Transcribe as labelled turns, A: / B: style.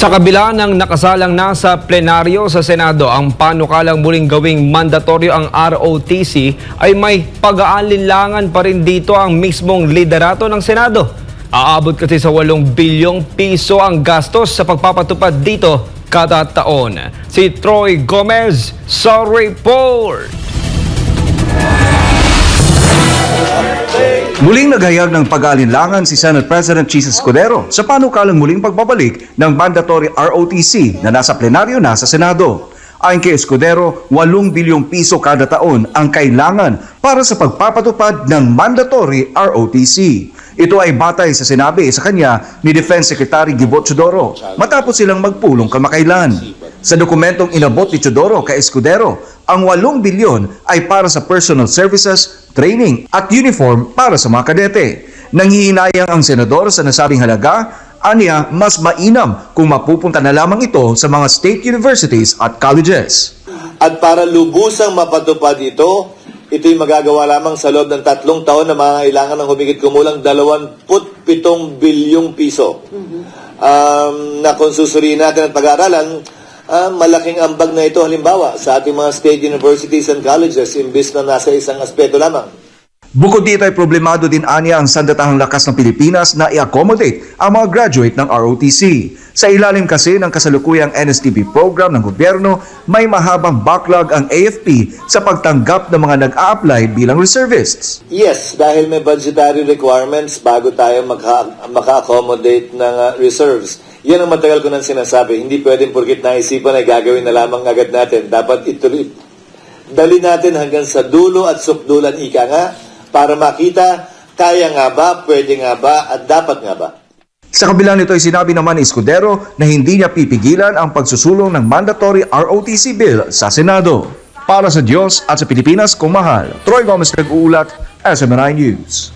A: Sa kabila ng nakasalang na sa plenaryo sa Senado ang panukalang muling gawing mandatoryo ang ROTC, ay may pag-aalinlangan pa rin dito ang mismong liderato ng Senado. Aabot kasi sa 8 bilyong piso ang gastos sa pagpapatupad dito kada taon. Si Troy Gomez sa report.
B: Muling naghayag ng pag-aalinlangan si Senate President Chis Escudero sa panukalang muling pagbabalik ng mandatory ROTC na nasa plenaryo na sa Senado. Ayon kay Escudero, 8 bilyong piso kada taon ang kailangan para sa pagpapatupad ng mandatory ROTC. Ito ay batay sa sinabi sa kanya ni Defense Secretary Gibot Chodoro matapos silang magpulong kamakailan. Sa dokumentong inabot ni Chodoro kay Escudero, ang 8 bilyon ay para sa personal services, training at uniform para sa mga kadete. Nanghihinayang ang senador sa nasabing halaga, aniya mas mainam kung mapupunta na lamang ito sa mga state universities at colleges.
C: At para lubusang mapatupad ito'y magagawa lamang sa loob ng 3 taon na mangangailangan ng humigit kumulang 27 bilyong piso. Na kung susuriin natin at pag-aaralan, malaking ambag na ito halimbawa sa ating mga state universities and colleges imbis na nasa isang aspeto lamang.
B: Bukod dito ay problemado din aniya ang sandatahang lakas ng Pilipinas na i-accommodate ang mga graduate ng ROTC. Sa ilalim kasi ng kasalukuyang NSTP program ng gobyerno, may mahabang backlog ang AFP sa pagtanggap ng mga nag-a-apply bilang reservists.
C: Yes, dahil may budgetary requirements bago tayo maka-accommodate ng reserves. Yan ang matagal ko nang sinasabi. Hindi pwedeng porkit naisipan ay gagawin na lamang agad natin. Dapat ituloy. Dali natin hanggang sa dulo at sukdulan ika nga para makita kaya nga ba, pwede nga ba at dapat nga ba.
B: Sa kabila nito ay sinabi naman ni Escudero na hindi niya pipigilan ang pagsusulong ng mandatory ROTC bill sa Senado. Para sa Diyos at sa Pilipinas kung mahal, Troy Gomez nag-uulat, SMNI News.